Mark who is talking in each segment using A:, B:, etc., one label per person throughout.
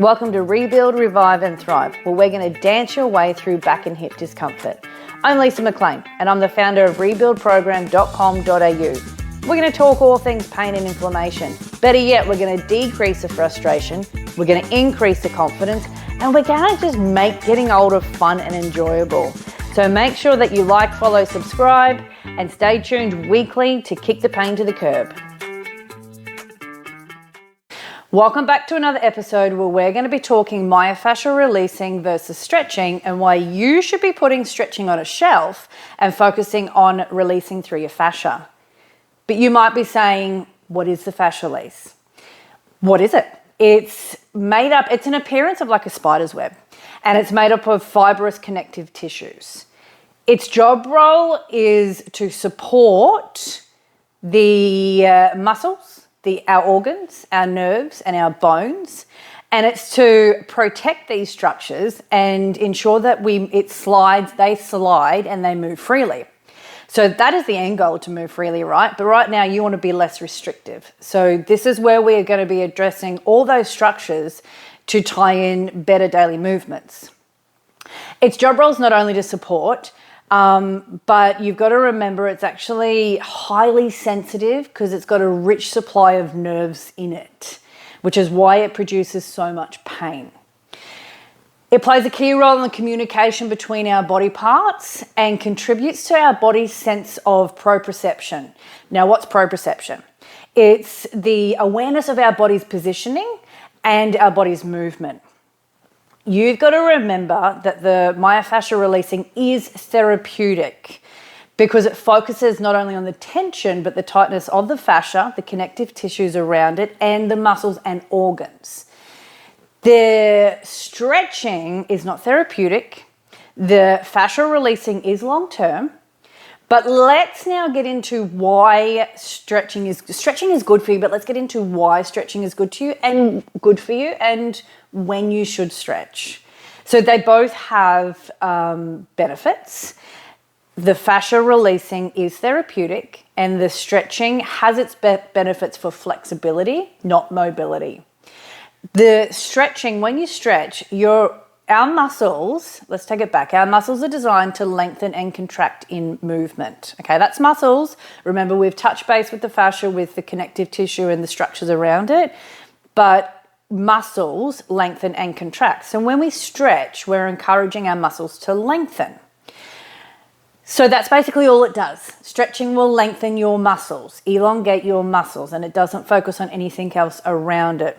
A: Welcome to Rebuild, Revive and Thrive, where we're going to dance your way through back and hip discomfort. I'm Lisa McLean and I'm the founder of rebuildprogram.com.au. We're going to talk all things pain and inflammation. Better yet, we're going to decrease the frustration, we're going to increase the confidence, and we're going to just make getting older fun and enjoyable. So make sure that you like, follow, subscribe, and stay tuned weekly to kick the pain to the curb. Welcome back to another episode where we're going to be talking myofascial releasing versus stretching and why you should be putting stretching on a shelf and focusing on releasing through your fascia. But you might be saying, what is the fascia release? What is it? It's an appearance of like a spider's web, and it's made up of fibrous connective tissues. Its job role is to support the muscles, our organs, our nerves, and our bones, and it's to protect these structures and ensure that they slide and they move freely. So that is the end goal, to move freely, right? But right now you want to be less restrictive. So this is where we're going to be addressing all those structures to tie in better daily movements. Its job role is not only to support, but you've got to remember it's actually highly sensitive because it's got a rich supply of nerves in it, which is why it produces so much pain. It plays a key role in the communication between our body parts and contributes to our body's sense of proprioception. Now, what's proprioception? It's the awareness of our body's positioning and our body's movement. You've got to remember that the myofascial releasing is therapeutic because it focuses not only on the tension but the tightness of the fascia, the connective tissues around it, and the muscles and organs. The stretching is not therapeutic. The fascial releasing is long-term. But let's now get into why stretching is good for you, but let's get into why stretching is good for you and when you should stretch. So they both have benefits. The fascia releasing is therapeutic and the stretching has its benefits for flexibility, not mobility. The stretching, when you stretch, our muscles, let's take it back. Our muscles are designed to lengthen and contract in movement. Okay, that's muscles. Remember, we've touched base with the fascia, with the connective tissue and the structures around it, but muscles lengthen and contract. So when we stretch, we're encouraging our muscles to lengthen. So that's basically all it does. Stretching will lengthen your muscles, elongate your muscles, and it doesn't focus on anything else around it.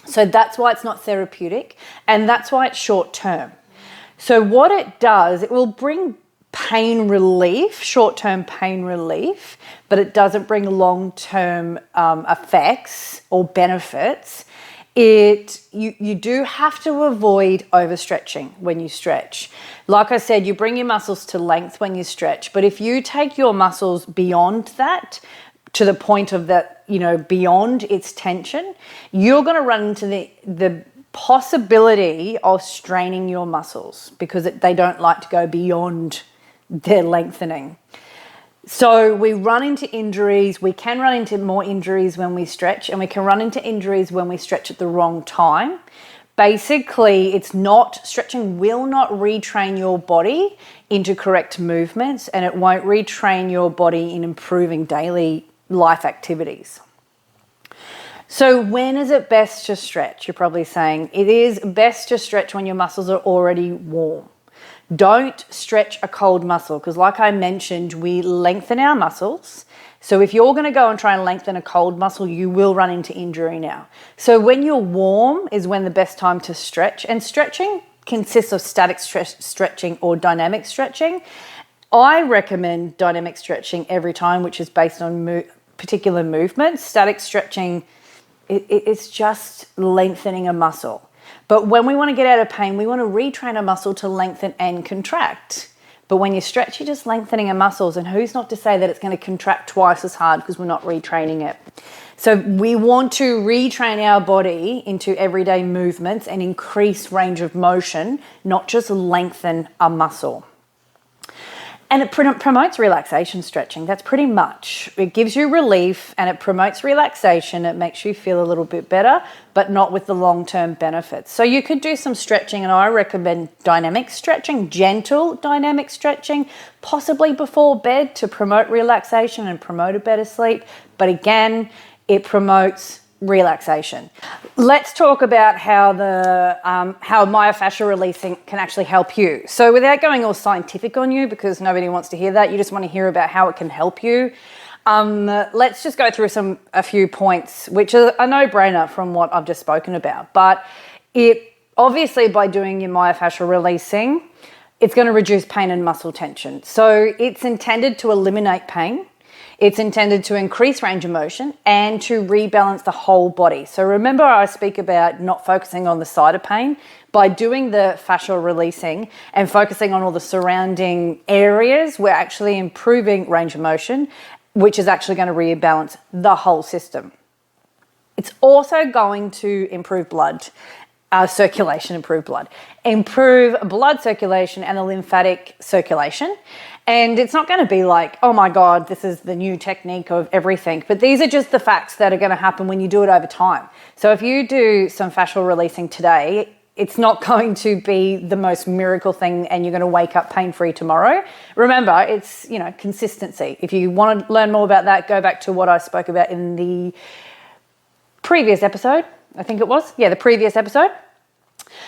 A: So that's why it's not therapeutic, and that's why it's short term. So what it does, it will bring pain relief, short-term pain relief, but it doesn't bring long-term effects or benefits. You do have to avoid overstretching when you stretch. Like I said, you bring your muscles to length when you stretch, but if you take your muscles beyond that, to the point of that, beyond its tension, you're going to run into the possibility of straining your muscles because they don't like to go beyond their lengthening. So we run into injuries. We can run into more injuries when we stretch, and we can run into injuries when we stretch at the wrong time. Basically, stretching will not retrain your body into correct movements, and it won't retrain your body in improving daily life activities. So when is it best to stretch? You're probably saying it is best to stretch when your muscles are already warm. Don't stretch a cold muscle because, like I mentioned, we lengthen our muscles. So if you're going to go and try and lengthen a cold muscle, you will run into injury now. So when you're warm is when the best time to stretch. And stretching consists of static stretching or dynamic stretching. I recommend dynamic stretching every time, which is based on particular movements. Static stretching, it's just lengthening a muscle. But when we want to get out of pain, we want to retrain a muscle to lengthen and contract. But when you stretch, you're just lengthening our muscles. And who's not to say that it's going to contract twice as hard because we're not retraining it? So we want to retrain our body into everyday movements and increase range of motion, not just lengthen a muscle. And it promotes relaxation stretching. That's pretty much. It gives you relief and it promotes relaxation. It makes you feel a little bit better, but not with the long-term benefits. So you could do some stretching, and I recommend dynamic stretching, gentle dynamic stretching, possibly before bed to promote relaxation and promote a better sleep. But again, it promotes relaxation. Let's talk about how myofascial releasing can actually help you. So without going all scientific on you, because nobody wants to hear that, you just want to hear about how it can help you. Let's just go through a few points, which are a no-brainer from what I've just spoken about. But it obviously, by doing your myofascial releasing, it's going to reduce pain and muscle tension. So it's intended to eliminate pain. It's intended to increase range of motion and to rebalance the whole body. So remember, I speak about not focusing on the side of pain. By doing the fascial releasing and focusing on all the surrounding areas, we're actually improving range of motion, which is actually going to rebalance the whole system. It's also going to improve blood circulation, improve blood circulation and the lymphatic circulation. And it's not going to be like, oh my God, this is the new technique of everything. But these are just the facts that are going to happen when you do it over time. So if you do some fascial releasing today, it's not going to be the most miracle thing and you're going to wake up pain-free tomorrow. Remember, it's, consistency. If you want to learn more about that, go back to what I spoke about in the previous episode. I think it was. Yeah, the previous episode.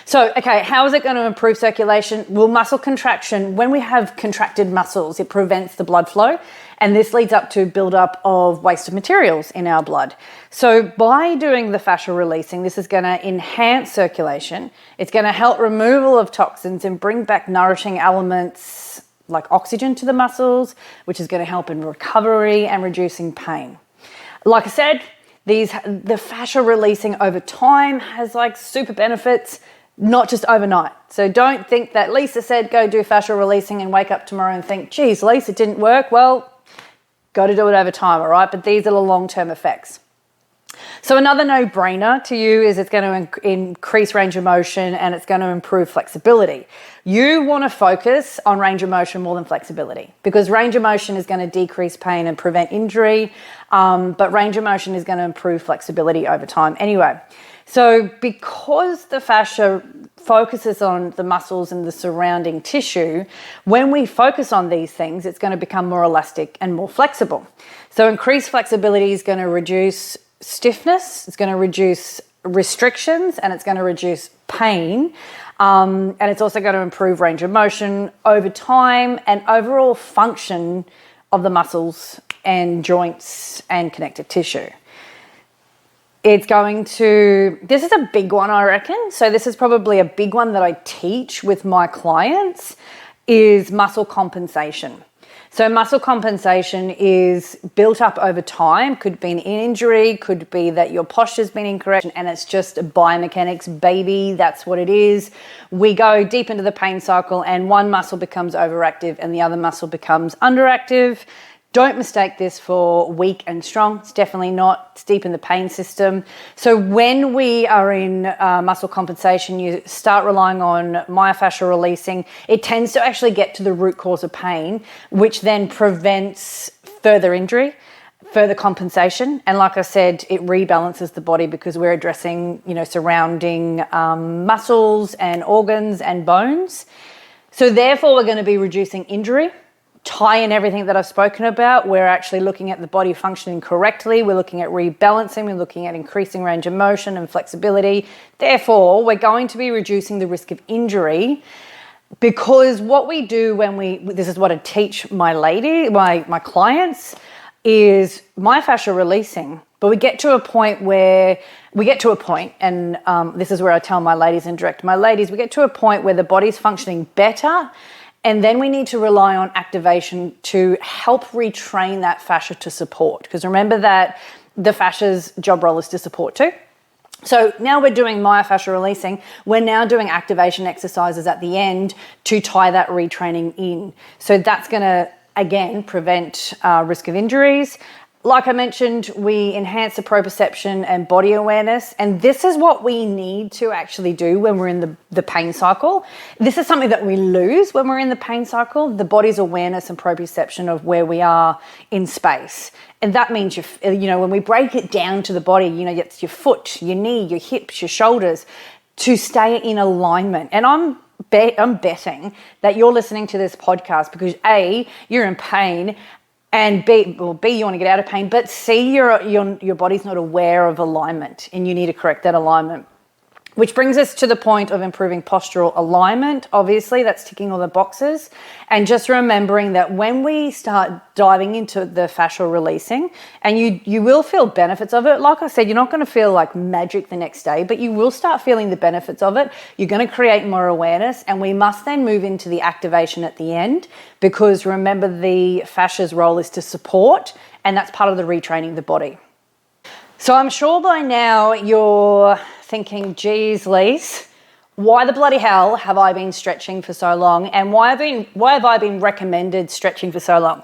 A: So, okay, how is it going to improve circulation? Well, muscle contraction, when we have contracted muscles, it prevents the blood flow, and this leads up to buildup of wasted materials in our blood. So by doing the fascial releasing, this is going to enhance circulation. It's going to help removal of toxins and bring back nourishing elements like oxygen to the muscles, which is going to help in recovery and reducing pain. Like I said, the fascial releasing over time has super benefits, not just overnight. So don't think that Lisa said go do fascial releasing and wake up tomorrow and think, geez, Lisa, it didn't work. Well, got to do it over time, all right? But these are the long-term effects. So another no-brainer to you is it's going to increase range of motion and it's going to improve flexibility. You want to focus on range of motion more than flexibility, because range of motion is going to decrease pain and prevent injury, but range of motion is going to improve flexibility over time anyway. So because the fascia focuses on the muscles and the surrounding tissue, when we focus on these things, it's going to become more elastic and more flexible. So increased flexibility is going to reduce stiffness, it's going to reduce restrictions, and it's going to reduce pain. And it's also going to improve range of motion over time and overall function of the muscles and joints and connective tissue. It's going to, this is a big one, I reckon. So this is probably a big one that I teach with my clients, is muscle compensation. So muscle compensation is built up over time. Could be an injury, could be that your posture's been incorrect, and it's just biomechanics, baby. That's what it is. We go deep into the pain cycle and one muscle becomes overactive and the other muscle becomes underactive. Don't mistake this for weak and strong. It's definitely not. It's deep in the pain system. So when we are in muscle compensation, you start relying on myofascial releasing. It tends to actually get to the root cause of pain, which then prevents further injury, further compensation. And like I said, it rebalances the body because we're addressing, surrounding muscles and organs and bones. So therefore, we're going to be reducing injury. Tie in everything that I've spoken about. We're actually looking at the body functioning correctly. We're looking at rebalancing. We're looking at increasing range of motion and flexibility. Therefore, we're going to be reducing the risk of injury, because what we do this is what I teach my clients, is myofascial releasing. But we get to a point, and this is where I tell my ladies and direct my ladies, we get to a point where the body's functioning better. And then we need to rely on activation to help retrain that fascia to support. Because remember that the fascia's job role is to support too. So now we're doing myofascial releasing. We're now doing activation exercises at the end to tie that retraining in. So that's going to, again, prevent risk of injuries, like I mentioned, we enhance the proprioception and body awareness. And this is what we need to actually do when we're in the pain cycle. This is something that we lose when we're in the pain cycle, the body's awareness and proprioception of where we are in space. And that means, when we break it down to the body, it's your foot, your knee, your hips, your shoulders, to stay in alignment. And I'm betting that you're listening to this podcast because A, you're in pain, and B, you want to get out of pain, but C, your body's not aware of alignment and you need to correct that alignment. Which brings us to the point of improving postural alignment. Obviously, that's ticking all the boxes. And just remembering that when we start diving into the fascial releasing, and you will feel benefits of it. Like I said, you're not going to feel like magic the next day, but you will start feeling the benefits of it. You're going to create more awareness, and we must then move into the activation at the end, because remember, the fascia's role is to support, and that's part of the retraining the body. So I'm sure by now you're thinking, geez, Lise, why the bloody hell have I been stretching for so long? And why have I been recommended stretching for so long?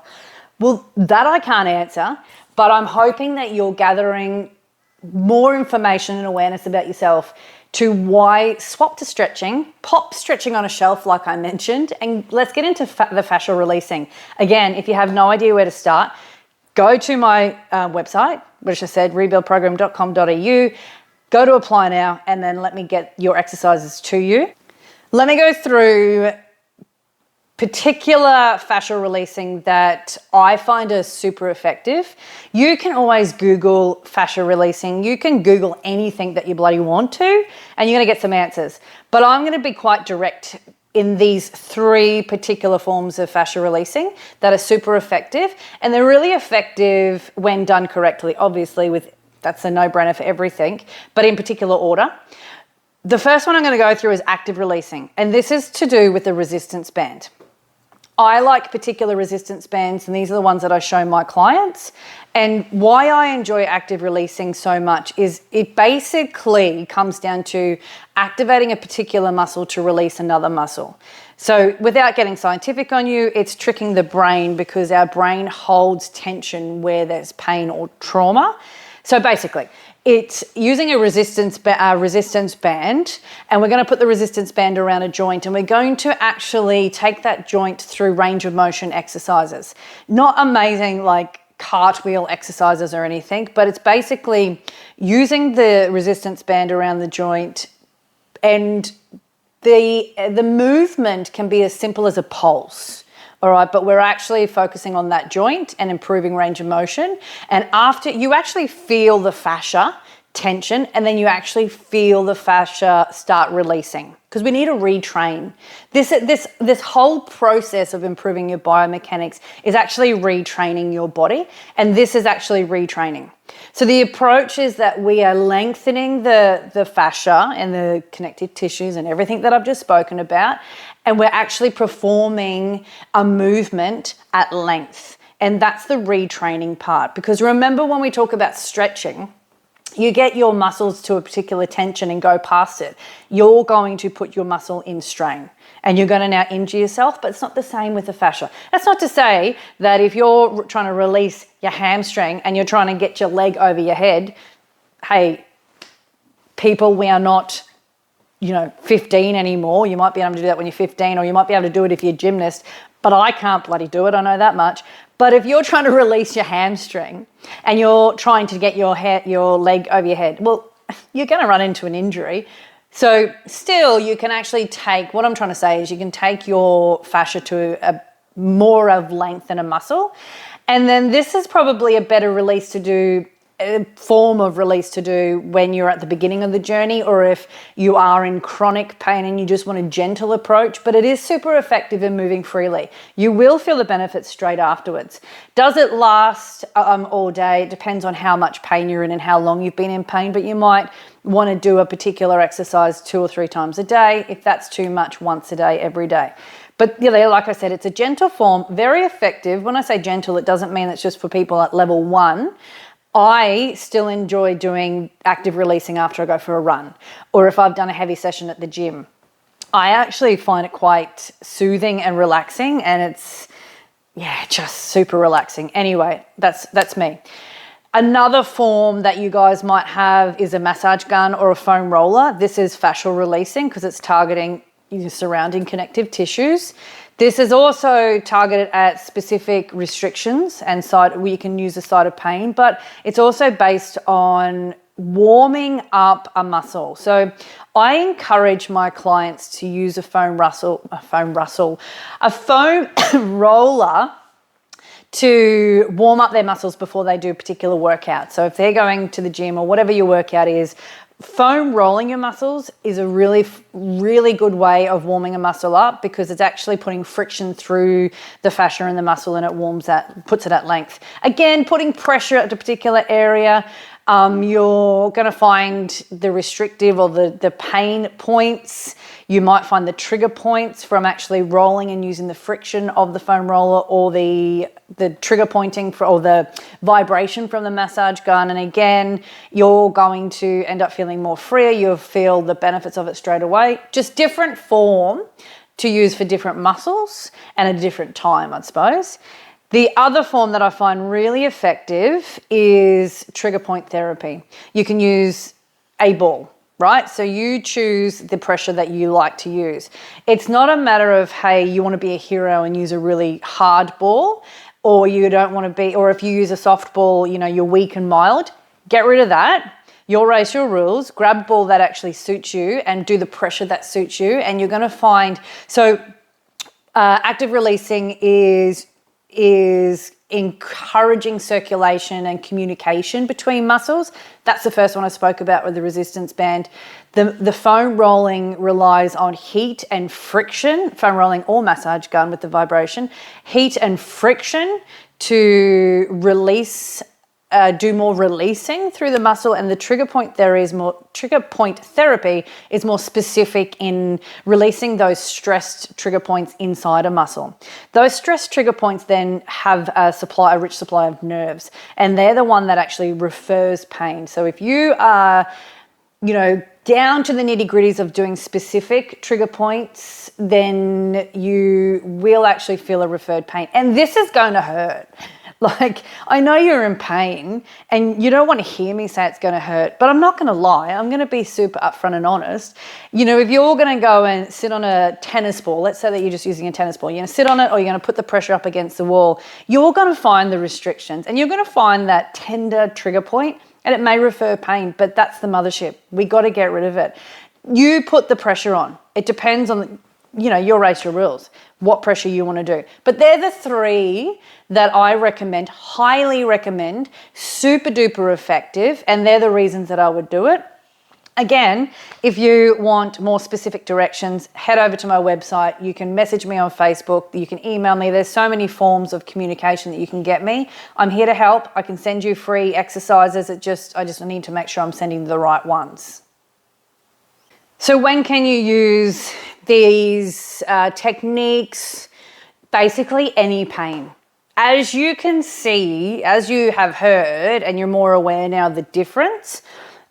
A: Well, that I can't answer, but I'm hoping that you're gathering more information and awareness about yourself to why swap to stretching, pop stretching on a shelf like I mentioned, and let's get into the fascial releasing. Again, if you have no idea where to start, go to my website, which I said, rebuildprogram.com.au. Go to apply now, and then let me get your exercises to you. Let me go through particular fascial releasing that I find are super effective. You can always Google fascia releasing. You can Google anything that you bloody want to, and you're going to get some answers. But I'm going to be quite direct in these 3 particular forms of fascia releasing that are super effective, and they're really effective when done correctly, obviously that's a no-brainer for everything, but in particular order. The first one I'm going to go through is active releasing, and this is to do with the resistance band. I like particular resistance bands, and these are the ones that I show my clients. And why I enjoy active releasing so much is it basically comes down to activating a particular muscle to release another muscle. So without getting scientific on you, it's tricking the brain, because our brain holds tension where there's pain or trauma. So basically, it's using a resistance band, and we're going to put the resistance band around a joint, and we're going to actually take that joint through range of motion exercises. Not amazing like cartwheel exercises or anything, but it's basically using the resistance band around the joint, and the movement can be as simple as a pulse. All right, but we're actually focusing on that joint and improving range of motion. And after, you actually feel the fascia tension, and then you actually feel the fascia start releasing, because we need to retrain. This whole process of improving your biomechanics is actually retraining your body, and this is actually retraining. So the approach is that we are lengthening the fascia and the connective tissues and everything that I've just spoken about, and we're actually performing a movement at length. And that's the retraining part, because remember, when we talk about stretching, you get your muscles to a particular tension and go past it. You're going to put your muscle in strain, and you're going to now injure yourself, but it's not the same with the fascia. That's not to say that if you're trying to release your hamstring and you're trying to get your leg over your head, hey, people, we are not 15 anymore. You might be able to do that when you're 15, or you might be able to do it if you're a gymnast, but I can't bloody do it, I know that much. But if you're trying to release your hamstring and you're trying to get your leg over your head, well, you're going to run into an injury. So still, you can actually take, what I'm trying to say is you can take your fascia to a more of length in a muscle. And then this is probably a better release to do, a form of release to do when you're at the beginning of the journey, or if you are in chronic pain and you just want a gentle approach, but it is super effective in moving freely. You will feel the benefits straight afterwards. Does it last all day? It depends on how much pain you're in and how long you've been in pain, but you might want to do a particular exercise 2 or 3 times a day. If that's too much, once a day, every day. But like I said, it's a gentle form, very effective. When I say gentle, it doesn't mean it's just for people at level 1. I still enjoy doing active releasing after I go for a run, or if I've done a heavy session at the gym. I actually find it quite soothing and relaxing, and it's just super relaxing. Anyway, that's me. Another form that you guys might have is a massage gun or a foam roller. This is fascial releasing because it's targeting your surrounding connective tissues. This is also targeted at specific restrictions and side where you can use a side of pain, but it's also based on warming up a muscle. So I encourage my clients to use a foam roller to warm up their muscles before they do a particular workout. So if they're going to the gym or whatever your workout is, foam rolling your muscles is a really, really good way of warming a muscle up because it's actually putting friction through the fascia and the muscle, and it puts it at length. Again, putting pressure at a particular area, you're going to find the restrictive or the pain points. You might find the trigger points from actually rolling and using the friction of the foam roller, or the trigger pointing or the vibration from the massage gun. And again, you're going to end up feeling more freer. You'll feel the benefits of it straight away. Just different form to use for different muscles and at a different time, I suppose. The other form that I find really effective is trigger point therapy. You can use a ball, right? So you choose the pressure that you like to use. It's not a matter of, hey, you want to be a hero and use a really hard ball, or you don't want to be, or if you use a soft ball, you're weak and mild. Get rid of that. You'll race your rules, grab a ball that actually suits you and do the pressure that suits you. And you're going to find, active releasing is encouraging circulation and communication between muscles. That's the first one I spoke about with the resistance band. The foam rolling relies on heat and friction, foam rolling or massage gun with the vibration, heat and friction to release, do more releasing through the muscle, and the trigger point therapy is more specific in releasing those stressed trigger points inside a muscle. Those stressed trigger points then have a rich supply of nerves, and they're the one that actually refers pain. So if you are, down to the nitty-gritties of doing specific trigger points, then you will actually feel a referred pain, and this is going to hurt. Like, I know you're in pain and you don't want to hear me say it's going to hurt, but I'm not going to lie. I'm going to be super upfront and honest. If you're going to go and sit on a tennis ball, let's say that you're just using a tennis ball, you're going to sit on it or you're going to put the pressure up against the wall, you're going to find the restrictions and you're going to find that tender trigger point, and it may refer pain, but that's the mothership. We got to get rid of it. You put the pressure on. It depends on your race, your rules, what pressure you want to do. But they're the three that I recommend, highly recommend, super duper effective, and they're the reasons that I would do it. Again, if you want more specific directions, head over to my website. You can message me on Facebook. You can email me. There's so many forms of communication that you can get me. I'm here to help. I can send you free exercises. I just need to make sure I'm sending the right ones. So when can you use these techniques? Basically any pain. As you can see, as you have heard, and you're more aware now of the difference,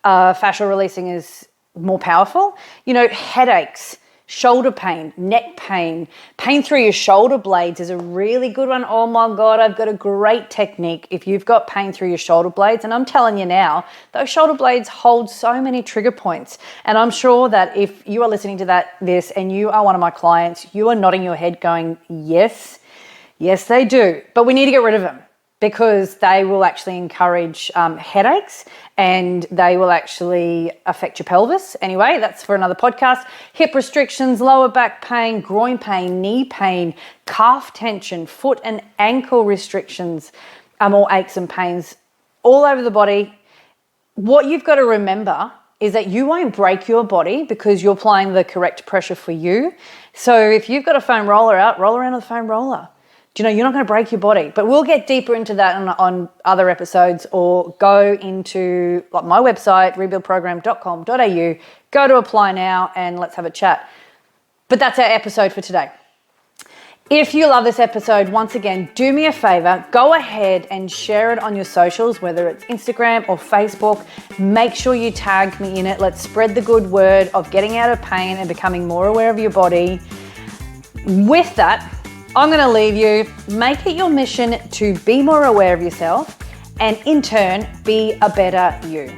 A: fascial releasing is more powerful. Headaches, shoulder pain, neck pain, pain through your shoulder blades is a really good one. Oh my God, I've got a great technique if you've got pain through your shoulder blades. And I'm telling you now, those shoulder blades hold so many trigger points. And I'm sure that if you are listening to this and you are one of my clients, you are nodding your head going, yes, they do. But we need to get rid of them, because they will actually encourage headaches and they will actually affect your pelvis. Anyway, that's for another podcast. Hip restrictions, lower back pain, groin pain, knee pain, calf tension, foot and ankle restrictions, or aches and pains all over the body. What you've got to remember is that you won't break your body because you're applying the correct pressure for you. So if you've got a foam roller out, roll around with a foam roller. You're not going to break your body, but we'll get deeper into that on other episodes, or go into my website, rebuildprogram.com.au, go to apply now and let's have a chat. But that's our episode for today. If you love this episode, once again, do me a favor, go ahead and share it on your socials, whether it's Instagram or Facebook. Make sure you tag me in it. Let's spread the good word of getting out of pain and becoming more aware of your body. With that, I'm going to leave you. Make it your mission to be more aware of yourself and in turn, be a better you.